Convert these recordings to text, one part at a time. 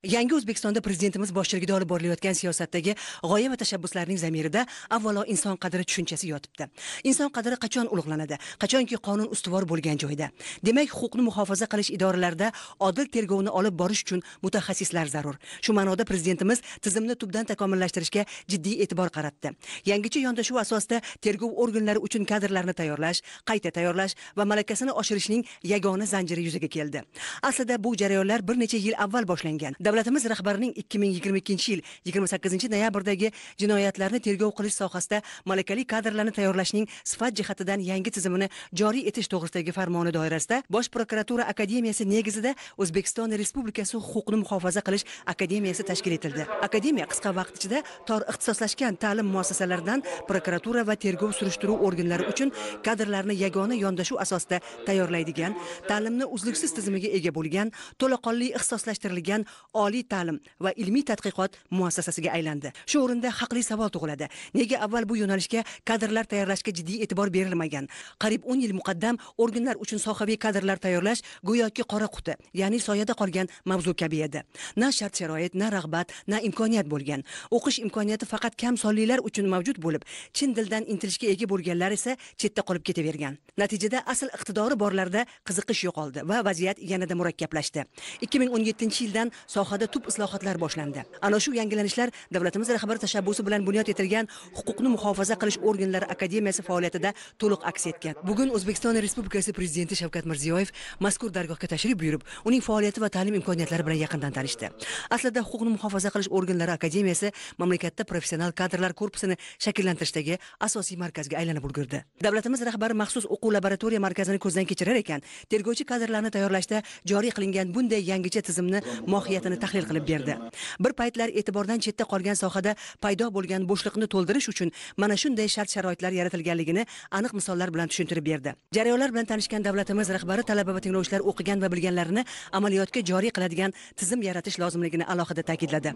Yangi O'zbekistonda prezidentimiz boshchiligida olib borilayotgan siyosatdagi g'oya va tashabbuslarning zamirida avvalo inson qadri tushunchasi yotibdi. Inson qadri qachon ulug'lanadi? Qachonki qonun ustuvor bo'lgan joyda. Demak, huquqni muhofaza qilish idoralarida odil tergovni olib borish uchun mutaxassislar zarur. Shu ma'noda prezidentimiz tizimni tubdan takomillashtirishga jiddiy e'tibor qaratdi. Yangicha yondashuv asosida tergov organlari uchun kadrlarni tayyorlash, qayta tayyorlash va malakasini oshirishning yagona zanjiri yuzaga keldi. Aslida bu jarayonlar bir necha yil avval boshlangan. Davlatimiz rahbarining 2022-yil 28-noyabrdagi jinoyatlarni tergov qilish sohasida malakali kadrlarni tayyorlashning sifat jihatidan yangi tizimini joriy etish to'g'risidagi farmoni doirasida Bosh prokuratura akademiyasi negizida O'zbekiston Respublikasi huquqni muhofaza qilish akademiyasi tashkil etildi. Akademiya qisqa vaqt ichida tor ixtisoslashgan ta'lim muassasalaridan prokuratura va tergov surishtiruv organlari uchun kadrlarni yagona yondashuv asosida tayyorlaydigan, ta'limni uzluksiz tizimiga ega bo'lgan, to'laqonli ixtisoslashtirilgan oliy ta'lim va ilmiy tadqiqot muassasasiga aylandi. Shu o'rinda haqli savol tug'iladi. Nega avval bu yo'nalishga kadrlar tayyorlashga jiddiy e'tibor berilmagan? Qariyb 10 yil muqaddam organlar uchun sohaviy kadrlar tayyorlash go'yoki qora quti, ya'ni soyada qolgan mavzu kabi edi. Na shart-sharoit, na rag'bat, na imkoniyat bo'lgan. O'qish imkoniyati faqat kam sonlilar uchun mavjud bo'lib, chin dildan intilishga ega bo'lganlar esa chetda qolib ketavergan. Natijada asl iqtidori borlarda qiziqish yo'qoldi va vaziyat yanada murakkablashdi. 2017-yildan sohada tub islohotlar boshlandi. Ana shu yangilanishlar davlatimiz rahbari tashabbusi bilan bunyod etilgan huquqni muhofaza qilish organlari akademiyasi faoliyatida to'liq aks etgan. Bugun O'zbekiston Respublikasi prezidenti Shavkat Mirziyoyev mazkur dargohga tashrif buyurib, uning faoliyati va ta'lim imkoniyatlari bilan yaqindan tanishdi. Aslida huquqni muhofaza qilish organlari akademiyasi mamlakatda professional kadrlar korpusini shakllantirishdagi asosiy markazga aylanib ulgurdi. Davlatimiz rahbari maxsus o'quv laboratoriya markazini ko'zdan kechirar ekan, tergovchi kadrlarni tayyorlashda joriy qilingan bunday yangicha tizimni mohiyatini tahlil qilib berdi. Bir paytlar e'tibordan chetda qolgan sohada paydo bo'lgan bo'shliqni to'ldirish uchun mana shunday shart-sharoitlar yaratilganligini aniq misollar bilan tushuntirib berdi. Jarayonlar bilan tanishgan davlatimiz rahbari talaba va tinglovchilar o'qigan va bilganlarini amaliyotga joriy qiladigan tizim yaratish lozimligini alohida ta'kidladi.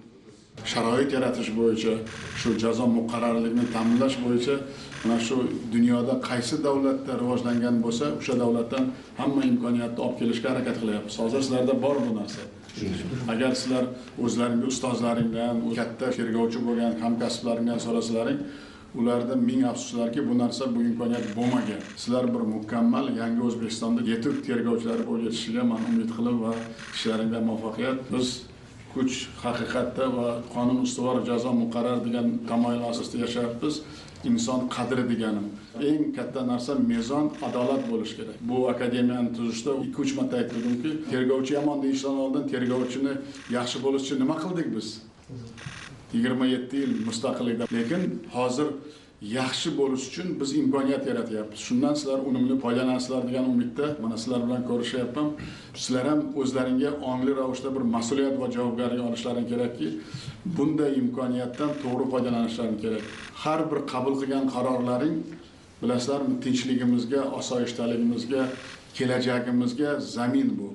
Sharoit yaratish bo'yicha, shu jazo muqarrarligini ta'minlash bo'yicha mana shu dunyoda qaysi davlatda rivojlangan bo'lsa, o'sha davlatdan hamma imkoniyatni olib kelishga harakat qilyapmiz. Hozir sizlarda bor bu narsa. Agar sizlar o'zlaringiz ustozlaringdan, katta tergovchi bo'lgan hamkasblaringdan so'rasalaring, ularda ming afsuslarki, bu narsa, bu imkoniyat bo'lmagan. Sizlar bir mukammal yangi O'zbekistonda yetuk tergovchilar bo'lib yetishishiga men umid qilib va ishlaringizda muvaffaqiyat. Biz kuch haqiqatda va qonun ustuvor jazo muqarrar degan tamoyil asosida yashayapmiz. Inson qadri deganim eng katta narsa mezon, adolat bo'lish kerak. Bu akademiyani tuzishda 2-3 marta aytdimki, tergovchi yomon deyishdan oldin tergovchini yaxshi bo'lish uchun nima qildik biz? 27 yil mustaqillikda. Lekin hozir yaxshi bo'lish uchun biz imkoniyat yaratyapmiz. Shundan sizlar unumli foydalanasizlar degan umidda mana sizlar bilan ko'rishyapman. Sizlar ham o'zlaringga ongli ravishda bir mas'uliyat va javobgarlik olishlaring kerakki, bunday imkoniyatdan to'g'ri foydalanishlaring kerak. Har bir qabul qilgan qarorlaring, bilasizlarmi, tinchligimizga, osoyishtaligimizga, kelajagimizga zamin bu.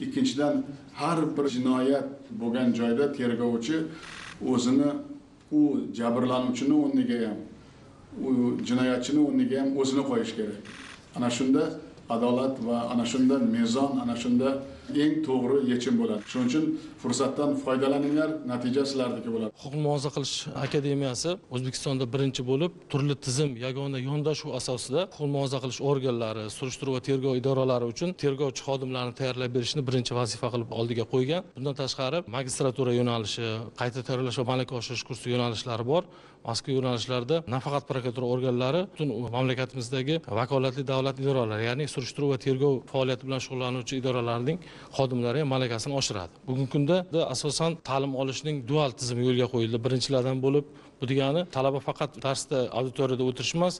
Ikkinchidan, har bir jinoyat bo'lgan joyda tergovchi o'zini u jabrlanuvchini o'rniga ham, u jinoyatchini o'rniga ham o'zini qo'yish kerak. Ana shunda adolat va ana shunda mezon, ana shunda eng to'g'ri yechim bo'ladi. Shuning uchun fursatdan foydalaninglar, natija sizlarniki bo'ladi. Huquqni muhofaza qilish akademiyasi O'zbekistonda birinchi bo'lib, turli tizim, yagona yondashuv asosida huquqni muhofaza qilish organlari, surishtiruv va tergov idoralari uchun tergovchi xodimlarni tayyorlab berishni birinchi vazifa qilib oldiga qo'ygan. Bundan tashqari magistratura yo'nalishi, qayta tayyorlash va malaka oshirish kursi yo'nalishlari bor. Mazkur yo'nalishlarda nafaqat prokuratura organlari, butun mamlakatimizdagi vakolatli davlat idoralari, ya'ni surishtiruv va tergov faoliyati bilan shug'ullanuvchi idoralarning xodimlari ham malakasini oshiradi. Bugungi kunda asosan ta'lim olishning dual tizimi yo'lga qo'yildi. Birinchilardan bo'lib, bu degani talaba faqat darsda, auditoriyada o'tirish emas,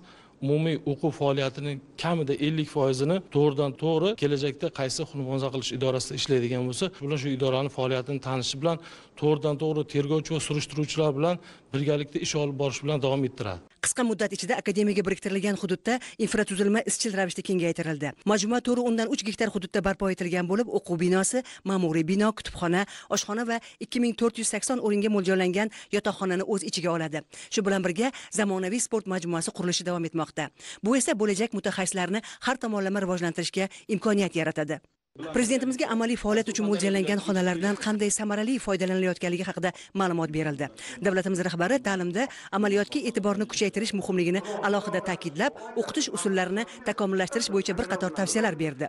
umumiy o'quv faoliyatining kamida 50%ni to'g'ridan to'g'ri kelajakda qaysi huquqni muhofaza qilish idorasida ishlaydigan bo'lsa, bular shu idoraning faoliyatini tanishi bilan to'g'ridan to'g'ri tergovchi va surishtiruvchilar bilan birgalikda ish olib borish bilan davom ettiradi. Qisqa muddat ichida akademiyaga biriktirilgan hududda infratuzilma izchil ravishda kengaytirildi. Majmua to'ri undan 3 gektar hududda barpo etilgan bo'lib, o'quv binosi, ma'muriy bino, kutubxona, oshxona va 2480 o'ringa mo'ljallangan yotoqxonani o'z ichiga oladi. Shu bilan birga zamonaviy sport majmuasi qurilishi davom etmoqda. Bu esa bo'lajak mutaxassislarni har tomonlama rivojlantirishga imkoniyat yaratadi. Prezidentimizga amaliy faoliyat uchun mo'ljallangan xonalardan qanday samarali foydalanilayotganligi haqida ma'lumot berildi. Davlatimiz rahbari ta'limda amaliyotga e'tiborni kuchaytirish muhimligini alohida ta'kidlab, o'qitish usullarini takomillashtirish bo'yicha bir qator tavsiyalar berdi.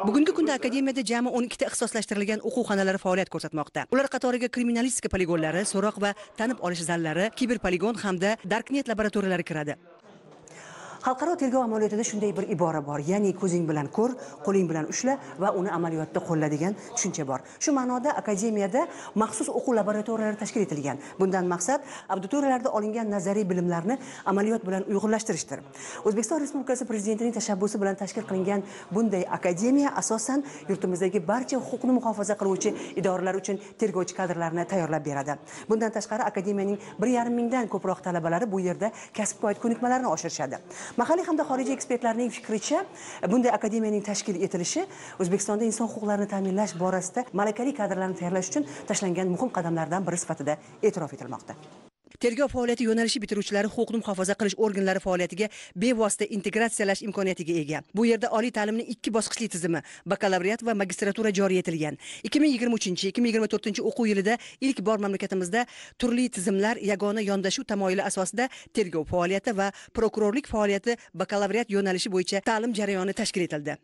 Bugungi kunda akademiyada jami 12 ta ixtisoslashtirilgan o'quv xonalari faoliyat ko'rsatmoqda. Ular qatoriga kriminalistika poligonlari, so'roq va tanib olish zallari, kiberpoligon hamda darknet laboratoriyalari kiradi. Xalqaro tergov amaliyotida shunday bir ibora bor, ya'ni ko'zing bilan ko'r, qo'ling bilan ushla va uni amaliyotda qo'lla degan tushuncha bor. Shu ma'noda akademiyada maxsus o'quv laboratoriyalari tashkil etilgan. Bundan maqsad auditoriyalarda olingan nazariy bilimlarni amaliyot bilan uyg'unlashtirishdir. O'zbekiston Respublikasi Prezidentining tashabbusi bilan tashkil qilingan bunday akademiya asosan yurtimizdagi barcha huquqni muhofaza qiluvchi idoralar uchun tergovchi kadrlarni tayyorlab beradi. Bundan tashqari akademiyaning 1,5 mingdan ko'proq talabalari bu yerda kasbga oid ko'nikmalarni oshirishadi. Mahalliy hamda xorijiy ekspertlarning fikricha, bunday akademiyaning tashkil etilishi O'zbekistonda inson huquqlarini ta'minlash borasida malakali kadrlarni tayyorlash uchun tashlangan muhim qadamlardan biri sifatida e'tirof etilmoqda. Tergov faoliyati yo'nalishi bitiruvchilari huquqni muhofaza qilish organlari faoliyatiga bevosita integratsiyalash imkoniyatiga ega. Bu yerda oliy ta'limning 2 bosqichli tizimi, bakalavriat va magistratura joriy etilgan. 2023-2024 o'quv yilida ilk bor mamlakatimizda turli tizimlar yagona yondashuv tamoyili asosida tergov faoliyati va prokurorlik faoliyati bakalavriat yo'nalishi bo'yicha ta'lim jarayoni tashkil etildi.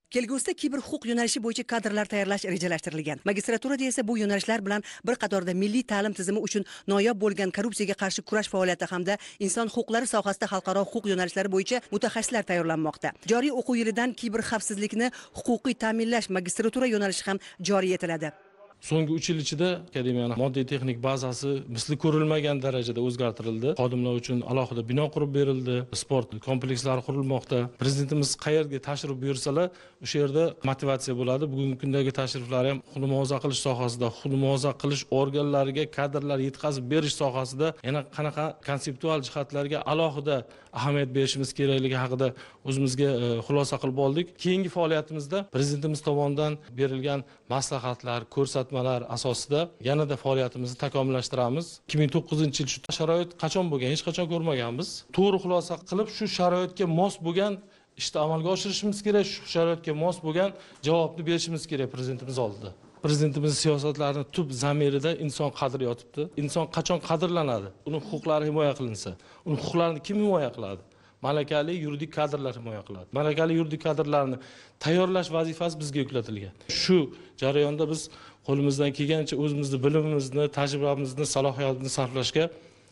Kelgusida kiber huquq yo'nalishi bo'yicha kadrlar tayyorlash rejalashtirilgan. Magistraturada esa bu yo'nalishlar bilan bir qatorda milliy ta'lim tizimi uchun noyob bo'lgan korrupsiyaga qarshi kurash faoliyati hamda inson huquqlari sohasida xalqaro huquq yo'nalishlari bo'yicha mutaxassislar tayyorlanmoqda. Joriy o'quv yilidan kiber xavfsizlikni huquqiy ta'minlash magistratura yo'nalishi ham joriy etiladi. So'nggi 3 yil ichida akademiyaning moddiy texnik bazasi misli ko'rilmagan darajada o'zgartirildi. Xodimlar uchun alohida bino qurib berildi, sport komplekslari qurilmoqda. Prezidentimiz qayerga tashrif buyursalar, o'sha yerda motivatsiya bo'ladi. Bugungi kundagi tashriflari ham huquqni muhofaza qilish sohasida, huquqni muhofaza qilish organlariga kadrlar yetkazib berish sohasida yana qanaqa konseptual jihatlarga alohida ahamiyat berishimiz kerakligi haqida o'zimizga xulosa qilib oldik. Keyingi faoliyatimizda prezidentimiz tomonidan berilgan maslahatlar, ko'rsatmalar asosida yanada faoliyatimizni takomillashtiramiz. 2009-yil shu sharoit qachon bo'lgan, hech qachon ko'rmaganmiz. To'g'ri xulosa qilib, shu sharoitga mos bo'lgan ishni amalga oshirishimiz kerak, shu sharoitga mos bo'lgan javobni berishimiz kerak prezidentimiz oldida. Prezidentimiz siyosatlarini tub zamirida inson qadri yotibdi. Inson qachon qadrlanadi? Uning huquqlari himoya qilinsa, uning huquqlarini kim himoya qiladi? Malakali yuridik kadrlar himoya qiladi. Malakali yuridik kadrlarni tayyorlash vazifasi bizga yuklatilgan. Shu jarayonda biz qo'limizdan kelgancha o'zimizni bilimimizni, tajribamizni, salohiyatimizni sarflashga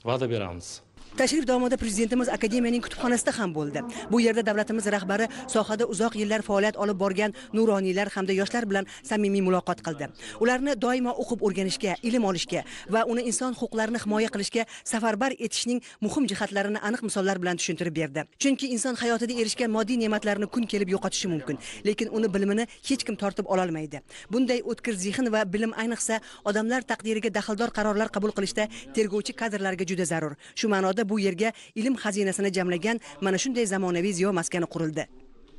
va'da beramiz. Tashrif davomida prezidentimiz akademiyaning kutubxonasida ham bo'ldi. Bu yerda davlatimiz rahbari sohada uzoq yillar faoliyat olib borgan nuroniylar hamda yoshlar bilan samimiy muloqot qildi. Ularni doimo o'qib o'rganishga, ilm olishga va uni inson huquqlarini himoya qilishga safarbar etishning muhim jihatlarini aniq misollar bilan tushuntirib berdi. Chunki inson hayotida erishgan moddiy ne'matlarni kun kelib yo'qotishi mumkin, lekin uni bilimini hech kim tortib ola olmaydi. Bunday o'tkir zehn va bilim ayniqsa odamlar taqdiriga daxldor qarorlar qabul qilishda tergovchi kadrlarga juda zarur. Shu ma'noda bu yerga ilm xazinasini jamlagan mana shunday zamonaviy ziyo maskani qurildi.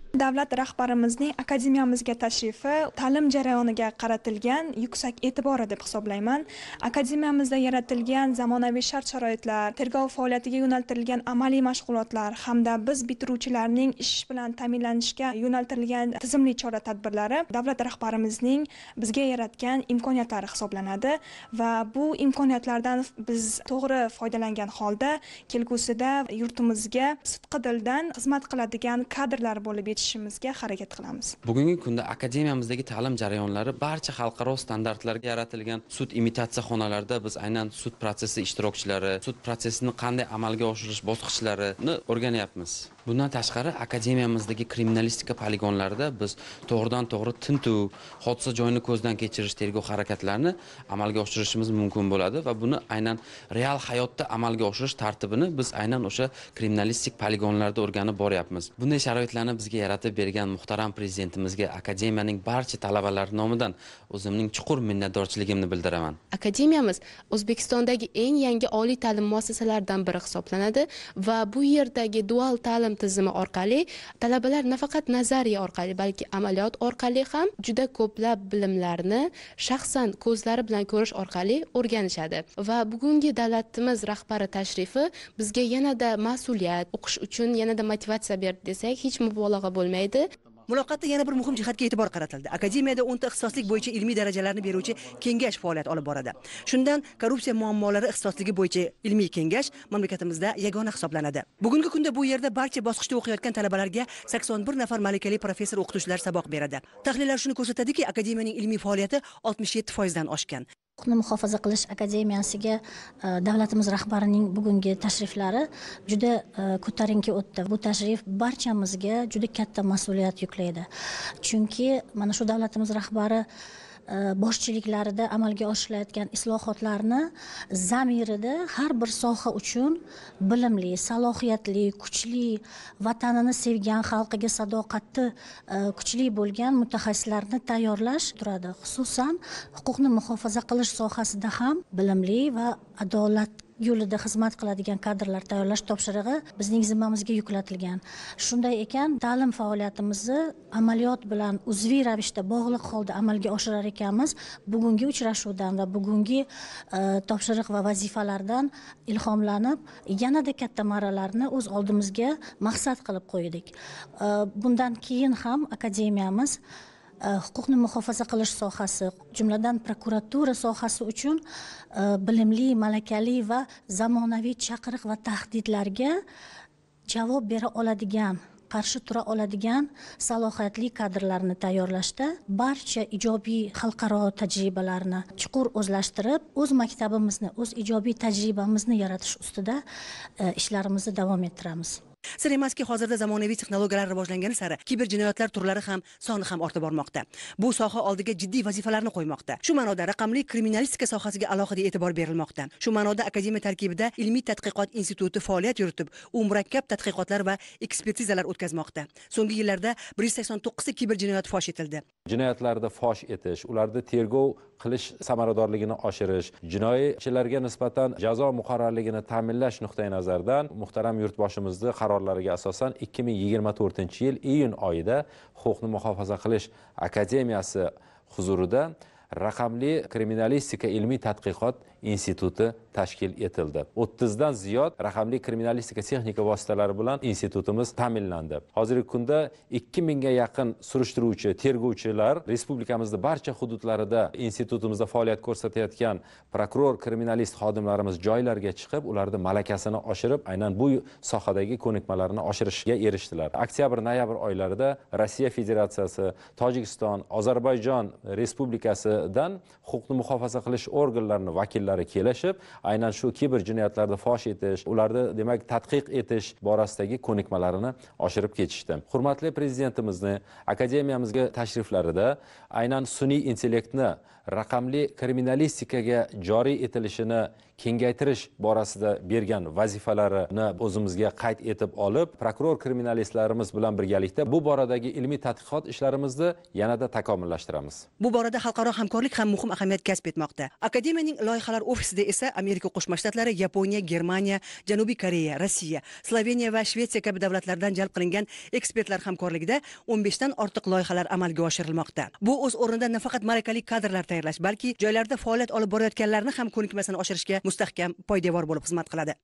Davlat rahbarimizning akademiyamizga tashrifi ta'lim jarayoniga qaratilgan yuksak e'tibor deb hisoblayman. Akademiyamizda yaratilgan zamonaviy shart-sharoitlar, tergov faoliyatiga yo'naltirilgan amaliy mashg'ulotlar hamda biz bitiruvchilarning ish bilan ta'minlanishga yo'naltirilgan tizimli chora-tadbirlari davlat rahbarimizning bizga yaratgan imkoniyatlari hisoblanadi va bu imkoniyatlardan biz to'g'ri foydalangan holda kelgusida yurtimizga sidqi dildan xizmat qiladigan kadrlar bo'lib yetishishimizga harakat qilamiz. Bugungi kunda akademiyamizdagi ta'lim jarayonlari barcha xalqaro standartlarga yaratilgan sud imitatsiya xonalarida biz aynan sud protsessi ishtirokchilari, sud prosesini qanday amalga oshirish bosqichlarini o'rganyapmiz. Bundan tashqari akademiyamizdagi kriminalistika poligonlarida biz to'g'ridan to'g'ri tintuv, hodisa joyini ko'zdan kechirish tergov harakatlarini amalga oshirishimiz mumkin bo'ladi va buni aynan real hayotda amalga oshirish tartibini biz aynan o'sha kriminalistik poligonlarda o'rganib boryapmiz. Bunday sharoitlarni bizga yaratib bergan muhtaram prezidentimizga akademiyaning barcha talabalari nomidan o'zimning chuqur minnatdorchiligimni bildiraman. Akademiyamiz O'zbekistondagi eng yangi oliy ta'lim muassasalaridan biri hisoblanadi va bu yerdagi dual ta'lim tizimi orqali talabalar nafaqat nazariya orqali, balki amaliyot orqali ham juda ko'plab bilimlarni shaxsan ko'zlari bilan ko'rish orqali o'rganishadi. Va bugungi davlatimiz rahbari tashrifi bizga yanada mas'uliyat, o'qish uchun yanada motivatsiya berdi desak hech mubolag'a bo'lmaydi. Muloqotda yana bir muhim jihatga e'tibor qaratildi. Akademiyada 10 ta ixtisoslik bo'yicha ilmiy darajalarni beruvchi kengash faoliyat olib boradi. Shundan korrupsiya muammolari ixtisosligi bo'yicha ilmiy kengash mamlakatimizda yagona hisoblanadi. Bugungi kunda bu yerda barcha bosqichda o'qiyotgan talabalarga 81 nafar malakali professor o'qituvchilar saboq beradi. Tahlillar shuni ko'rsatadiki, akademiyaning ilmiy faoliyati 67% dan oshgan. Huquqni muhofaza qilish akademiyasiga davlatimiz rahbarining bugungi tashriflari juda ko'tarinki o'tdi. Bu tashrif barchamizga juda katta mas'uliyat yuklaydi. Chunki mana shu davlatimiz rahbari boshchiliklarida amalga oshirilayotgan islohotlarni zamirida har bir soha uchun bilimli, salohiyatli, kuchli, vatanini sevgan, xalqiga sadoqati kuchli bo'lgan mutaxassislarni tayyorlash turadi. Xususan, huquqni muhofaza qilish sohasida ham bilimli va adolat yo'lida xizmat qiladigan kadrlar tayyorlash topshirig'i bizning zimmamizga yuklatilgan. Shunday ekan, ta'lim faoliyatimizni amaliyot bilan uzviy ravishda bog'liq holda amalga oshirar ekanmiz. Bugungi uchrashuvdan va bugungi topshiriq va vazifalardan ilhomlanib, yanada katta marralarni o'z oldimizga maqsad qilib qo'ydik. Bundan keyin ham akademiyamiz huquqni muhofaza qilish sohasi, jumladan prokuratura sohasi uchun bilimli, malakali va zamonaviy chaqiriq va tahdidlarga javob bera oladigan, qarshi tura oladigan salohiyatli kadrlarni tayyorlashda barcha ijobiy xalqaro tajribalarni chuqur o'zlashtirib, o'z maktabimizni, o'z ijobiy tajribamizni yaratish ustida ishlarimizni davom ettiramiz. Sir emaski, hozirda zamonaviy texnologiyalar rivojlangani sari kiber jinoyatlar turlari ham soni ham ortib bormoqda. Bu soha oldiga jiddiy vazifalarni qo'ymoqda. Shu ma'noda raqamli kriminalistika sohasiga alohida e'tibor berilmoqda. Shu ma'noda akademiya tarkibida ilmiy tadqiqot instituti faoliyat yuritib, u murakkab tadqiqotlar va ekspertizalar o'tkazmoqda. So'nggi yillarda 189 ta kiber jinoyat fosh etildi. Jinoyatlarda fosh etish, ularda tergov qilish samaradorligini oshirish, jinoyatchilarga nisbatan jazo muqarrarligini ta'minlash nuqtai nazaridan muhtaram yurtboshimizning qarorlariga asosan 2024-yil iyun oyida Huquqni muhofaza qilish akademiyasi huzurida raqamli kriminalistika ilmiy tadqiqot instituti tashkil etildi. 30 dan ziyod raqamli kriminalistika texnika vositalari bilan institutimiz ta'minlandi. Hozirgi kunda 2000 ga yaqin surishtiruvchi, tergovchilar respublikamizning barcha hududlarida institutimizda faoliyat ko'rsatayotgan prokuror, kriminalist xodimlarimiz joylarga chiqib, ularning malakasini oshirib, aynan bu sohadagi ko'nikmalarni oshirishga erishdilar. Oktyabr-noyabr oylarida Rossiya Federatsiyasi, Tojikiston, Ozarbayjon Respublikasidan huquqni muhofaza qilish organlarining vakillari kelishib, aynan shu kiber jinoyatlarda fosh etish, ularni demak tadqiq etish borasidagi ko'nikmalarini oshirib ketishdi. Hurmatli prezidentimizning akademiyamizga tashriflarida aynan sun'iy intellektni raqamli kriminalistikaga joriy etilishini kengaytirish borasida bergan vazifalarini o'zimizga qayd etib olib, prokuror kriminalistlarimiz bilan birgalikda bu boradagi ilmiy tadqiqot ishlarimizni yanada takomillashtiramiz. Bu borada xalqaro hamkorlik ham muhim ahamiyat kasb etmoqda. Akademiyaning loyihalar ofisida esa Amerika Qo'shma Shtatlari, Yaponiya, Germaniya, Janubiy Koreya, Rossiya, Sloveniya va Shvetsiya kabi davlatlardan jalb qilingan ekspertlar hamkorligida 15 dan ortiq loyihalar amalga oshirilmoqda. Bu o'z o'rnida nafaqat malakali kadrlar tayyorlash, balki joylarda faoliyat olib borayotganlarni ham ko'nikmasini oshirishga mustahkam poydevor bo'lib xizmat qiladi.